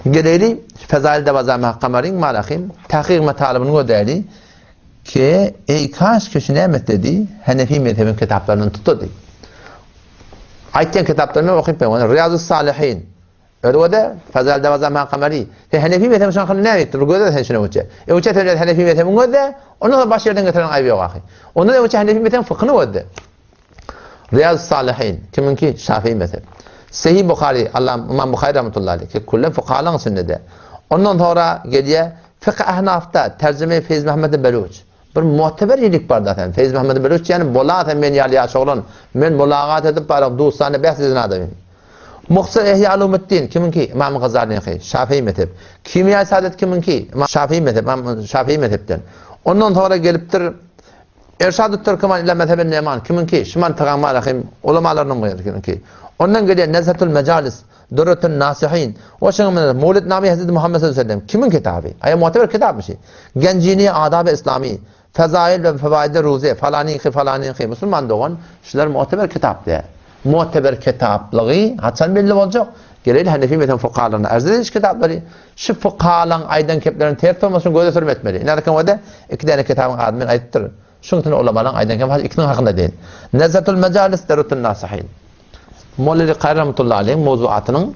Geleli Fezail Devazami Hakkamarin Malahim tahkik metalibini göderdi ki kaç kişi ne dedi Hanefi mezhebinin kitaplarını tuttu. Ayten kitaplarını okuyup ben Riyazus Salihin öyle de Fezail Devazami Hakkamari Hanefi mezhebinin şanını ne etti? Göder sen şunu uçe. Uçe tane Hanefi mezhebini göder. Onu da baş yerden getiren ayıp yok ahi. Onu da uçe Hanefi mezhebinin fıkhını göder. Riyazus Salihin kiminki Şafii mezheb. Sahih Bukhari, İmam Bukhari rahmetullahi aleyh ki kullen fukahaların sünnede. Ondan sonra geriye Fıkh Ahnaf'ta tercüme Feyz Mehmet Beluç. Bir muhteber iyilik var zaten. Feyz Mehmet Beluç yani bolaten ben yali yaşoğlan. Men mulagat edip barak dostane bahs edin adamım. Muhsar Ihya Ulumuddin kiminki? İmam Gazali'nin Şafii mezheb. Kimya Saadet kiminki? Şafii mezheb. Şafii mezhepten. Ondan sonra geliptir Erşad-ı Türkmen ile mezhebin Neman kiminki? Şiman Tağama rahim ulamalarının kiminki? Ondan geliyor Nezhetül Mecalis, Durretün Nasihin. O şekilde Mevlid Nami Hazreti Muhammed sallallahu aleyhi ve sellem. Kimin kitabı? Aya muhteber kitap bir şey. Gencini Adab-ı İslami, Fezail ve Fevaid-i Ruze, falani Müslüman doğan, şunlar muhteber kitap diye. Muhteber kitaplığı, hatsan belli olacak. Geleyle Hanefi mezhebinin fıkhalarına arz ediş kitapları. Şu fıkhaların aydan keplerin tertip olmasını göze sürmetmeli. İnanırken o da iki tane kitabın adını ayıttırır. Şunun için ulamaların aydan keplerin ikinin hakkında değil. Nezhetül Mecalis, Durretün Nasihin. Molla-i Kayri rahmetullahi aleyh mevzuatının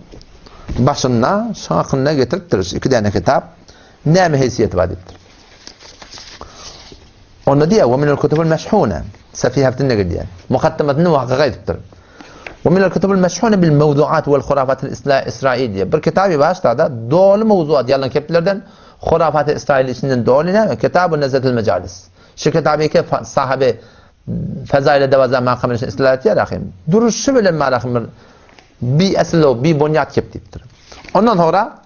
başına şakınına getirtiriz. İki tane kitap ne haysiyeti vadettir. Onu diye ve minel kutubul meşhune Safi Haftin'e gidiyor. Mukaddemetini muhakkaka ettir. Ve minel kutubul meşhune bil mevzuat vel hurafatil İsrailiye. Bir kitabı başta doğru mevzuat yalan keplerden hurafat-ı İsrail içinden doğruna kitab-ı Nezhetül Mecalis. Şu kitabı ki sahabe Fezail Devazami Hakkamarin istilahat ya rahim. Duruşu bile rahim bir aslı bir bunyat keptiptir. Ondan sonra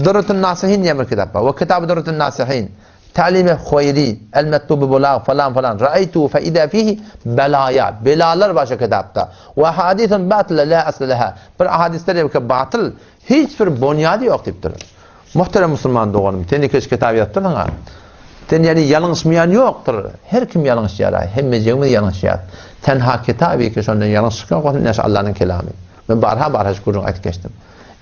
Durretün Nasihin diye bir kitap var. O kitabı Durretün Nasihin Talime Khuyri El Mektubu Bulağ falan Ra'aytu fe idâ fihi belaya. Belalar başka kitapta. Ve hadithun batıl la aslı leha. Bir hadisler ki batıl hiçbir bunyadı yok tiptir. Muhterem Müslüman doğanım. Tenikeş kitabı yaptın ha. Yani yanlışmayan yoktur. Her kim yanlış yarar. Hem mecemi yanlış yarar. Tenha kitabı ki şundan yanlış çıkan kodu neş Allah'ın kelamı. Ben barha şukurun ayet geçtim.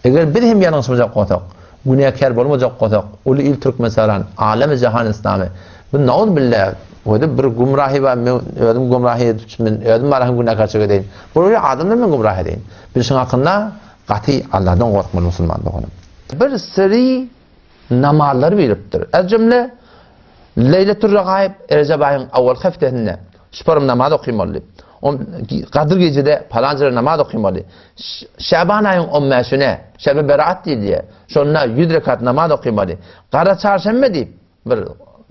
Eğer bir hem yanlışmayacak kodak, günahkar olmayacak kodak, ulu il Türk mesela, alem-i cihan İslam'ı. Bu naud billah. O da bir gumrahi ve ödüm gumrahi düşmün, ödüm barahım günahkar çıkı deyin. Böyle adamlar ben gumrahi deyin. Bir şey hakkında kati Allah'tan korkmalı Müslüman doğanım. Bir seri namazlar veriptir. Az cümle Leyletül Regaib Recep ayının avval haftesinde şüpherim namaz okuymalı. Kadir gecede falanca namaz okuymalı. Şaban ayının 15'üne Şeb-i Berat diye şonuna 100 rekat namaz okuymalı. Kara çarşamba deyip bir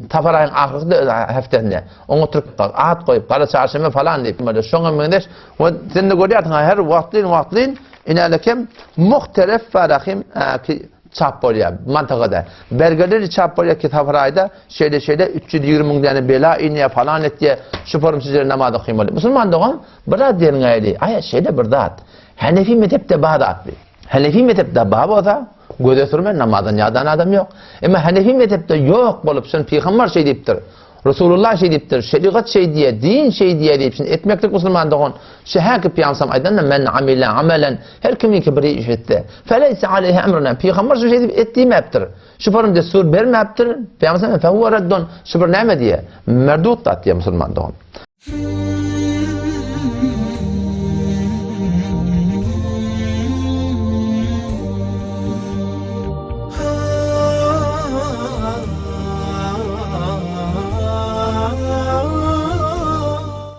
Tafar ayının ahirinde haftesinde onu oturup at koyup kara çarşamba falan deyip şuna mendeş ve sen de görüyorsun her vaktin inalekem muhtelif farahim ki çap oluyor mantıkada. Belgeleri çap oluyor kitaplarda şeyde 320 tane bela iniye falan et diye şu forum sizlere namaz okuymalı. Müslüman doğan bırak derin ayeti. Aya şeyde bırdat. Hanefi mezhepte bağdat. Hanefi mezhepte bağ da göze sürme namazdan yadan adam yok. Ama Hanefi mezhepte yok bolup sen peygamber şey deyiptir. Resulullah şey deyiptir. Şeriat şey diye, din şey diye deyip şimdi etmeklik Müslüman doğan. Şehaki piyansam aydan men amile amelen her kimin ki bir iş etti. Feleyse aleyhi emruna. Peygamber şey deyip ettiğim heptir. Şu form destur vermeptir. Piyansam fehuve reddun. Şu bir neme diye. Merdut tat diye Müslüman doğan.